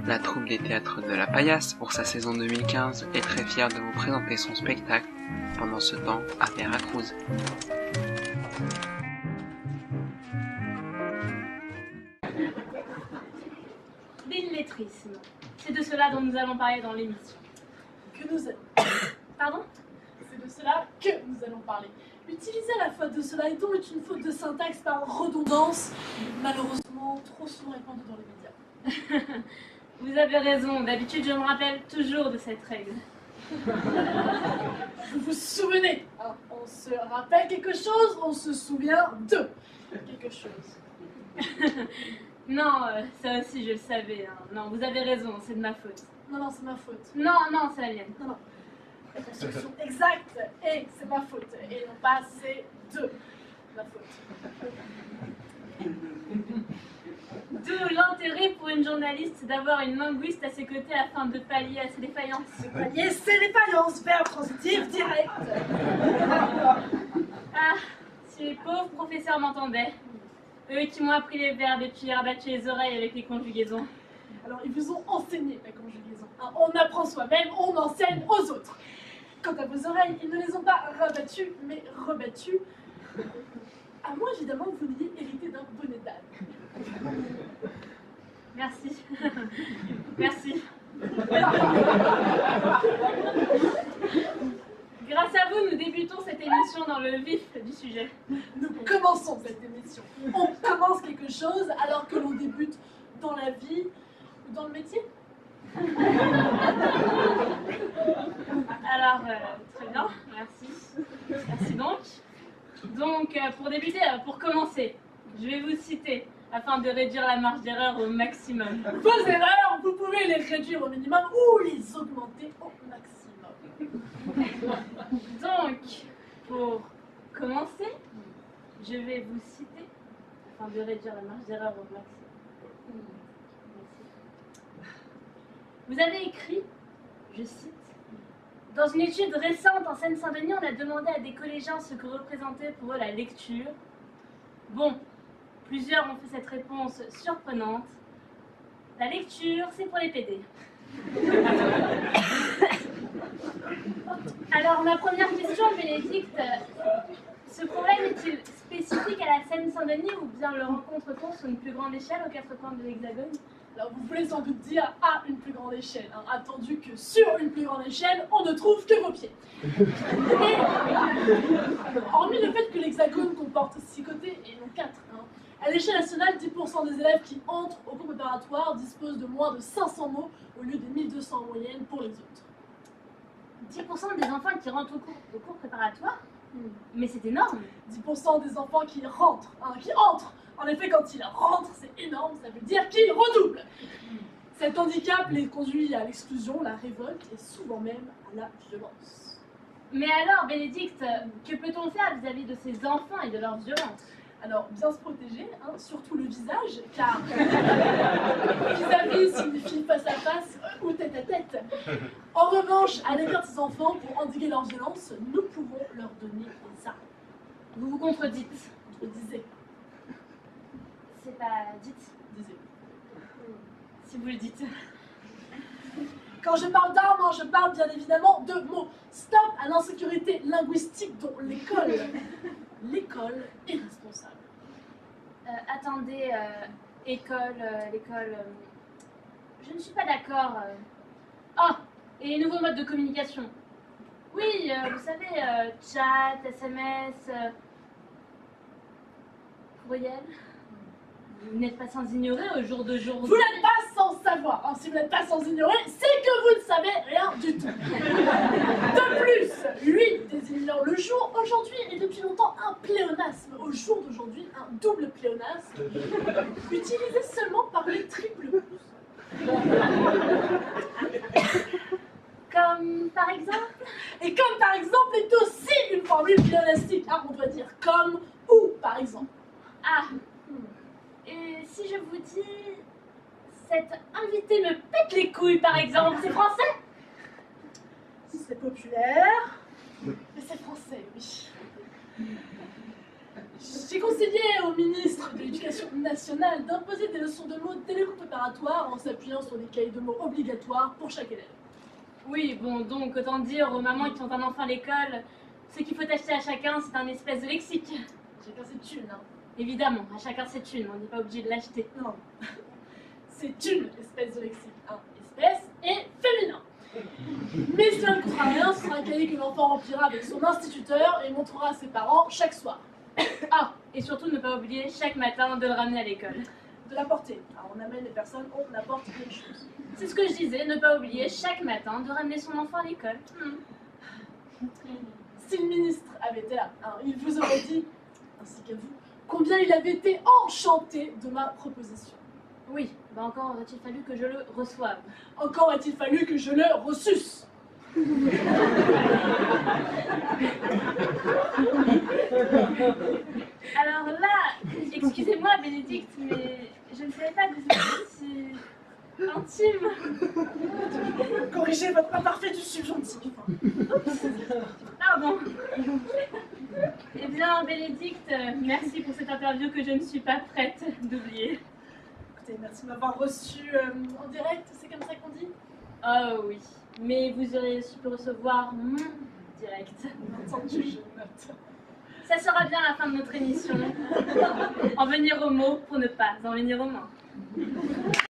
La troupe des théâtres de la Paillasse, pour sa saison 2015, est très fière de vous présenter son spectacle pendant ce temps à Veracruz. L'illettrisme, c'est de cela dont nous allons parler dans l'émission. Pardon? C'est de cela que nous allons parler. Utiliser à la fois de cela et dont est une faute de syntaxe par redondance, malheureusement trop souvent répandue dans les médias. Vous avez raison, d'habitude je me rappelle toujours de cette règle. Vous vous souvenez, hein, on se rappelle quelque chose, on se souvient de quelque chose. Non, ça aussi je le savais. Hein. Non, vous avez raison, c'est de ma faute. Non, c'est ma faute. Non, c'est la mienne. Non. La construction exacte et c'est ma faute. Et non pas c'est de ma faute. D'où l'intérêt pour une journaliste d'avoir une linguiste à ses côtés afin de pallier à ses défaillances. Pallier ses défaillances, verbe transitif direct. Ah, si les pauvres professeurs m'entendaient. Eux qui m'ont appris les verbes et puis rabattu les oreilles avec les conjugaisons. Alors, ils vous ont enseigné la conjugaison. Hein, on apprend soi-même, on enseigne aux autres. Quant à vos oreilles, ils ne les ont pas rabattues, mais rebattues. À moins, évidemment, que vous n'ayez hérité d'un bonnet d'âne. Merci. Merci. Grâce à vous, nous débutons cette émission dans le vif du sujet. Nous commençons cette émission. On commence quelque chose alors que l'on débute dans la vie ou dans le métier. Alors, très bien, merci. Merci donc. Donc, pour débuter, pour commencer, je vais vous citer afin de réduire la marge d'erreur au maximum. Vos erreurs, vous pouvez les réduire au minimum ou les augmenter au maximum. Donc, pour commencer, je vais vous citer afin de réduire la marge d'erreur au maximum. Vous avez écrit, je cite, « Dans une étude récente en Seine-Saint-Denis, on a demandé à des collégiens ce que représentait pour eux la lecture. Bon, plusieurs ont fait cette réponse surprenante. La lecture, c'est pour les PD. » Alors, ma première question, Bénédicte, ce problème est-il spécifique à la Seine-Saint-Denis ou bien le rencontre-t-on sur une plus grande échelle aux quatre coins de l'Hexagone? Alors, vous voulez sans doute dire à une plus grande échelle, hein, attendu que sur une plus grande échelle, on ne trouve que vos pieds. Et, hormis le fait que l'Hexagone comporte 6 côtés et non 4, hein, à l'échelle nationale, 10% des élèves qui entrent au cours préparatoire disposent de moins de 500 mots au lieu des 1200 en moyenne pour les autres. 10% des enfants qui rentrent au cours préparatoire? Mais c'est énorme. 10% des enfants qui rentrent, hein, qui entrent. En effet, quand ils rentrent, c'est énorme, ça veut dire qu'ils redoublent. Cet handicap les conduit à l'exclusion, la révolte et souvent même à la violence. Mais alors, Bénédicte, que peut-on faire vis-à-vis de ces enfants et de leur violence? Alors, bien se protéger, hein, surtout le visage, car vis-à-vis signifie face à face ou tête à tête. En revanche, à l'égard de ces enfants, pour endiguer leur violence, nous pouvons leur donner des armes. Vous vous contredites. Je disais. C'est pas dites. Disais. Si vous le dites. Quand je parle d'armes, hein, je parle bien évidemment de mots. Stop à l'insécurité linguistique dont l'école est responsable. Attendez, l'école... je ne suis pas d'accord. Ah, et les nouveaux modes de communication. Oui, vous savez, chat, SMS, courriel. Vous n'êtes pas sans ignorer au jour d'aujourd'hui. Vous n'êtes pas sans savoir. Hein. Si vous n'êtes pas sans ignorer, c'est que vous ne savez rien du tout. De plus, lui désignant le jour aujourd'hui est depuis longtemps un pléonasme. Au jour d'aujourd'hui, un double pléonasme utilisé seulement par les triples pouces. Comme par exemple? Et comme par exemple est aussi une formule pléonastique. Hein, on doit dire comme ou par exemple. Ah. Et si je vous dis, cet invité me pète les couilles par exemple, c'est français? C'est populaire, mais c'est français, oui. J'ai conseillé au ministre ministre de l'Éducation nationale d'imposer des leçons de mots dès le cours préparatoire en s'appuyant sur des cahiers de mots obligatoires pour chaque élève. Oui, bon, donc autant dire aux mamans qui ont un enfant à l'école, ce qu'il faut acheter à chacun, c'est un espèce de lexique. Chacun ses thunes, hein. Évidemment, à chacun ses thunes, on n'est pas obligé de l'acheter. Non. C'est une espèce de lexique. Hein. Espèce et féminin. Mais cela ne coûtera rien, ce sera un cahier que l'enfant remplira avec son instituteur et montrera à ses parents chaque soir. Ah, et surtout ne pas oublier chaque matin de le ramener à l'école. De l'apporter. Alors on amène les personnes, on apporte quelque chose. C'est ce que je disais, ne pas oublier chaque matin de ramener son enfant à l'école. Si le ministre avait été là, hein, il vous aurait dit, ainsi qu'à vous, combien il avait été enchanté de ma proposition. Oui, bah encore aurait-il fallu que je le reçoive. Encore a-t-il fallu que je le reçusse. Alors là, excusez-moi Bénédicte, mais je ne savais pas que vous étiez si intime. Corrigez votre imparfait du subjonctif. Pardon. Eh bien, Bénédicte, merci pour cette interview que je ne suis pas prête d'oublier. Écoutez, merci de m'avoir reçu en direct, c'est comme ça qu'on dit? Oh oui, mais vous auriez aussi pu recevoir mon direct. Entendu, je note. Ça sera bien la fin de notre émission. En venir aux mots pour ne pas en venir aux mains.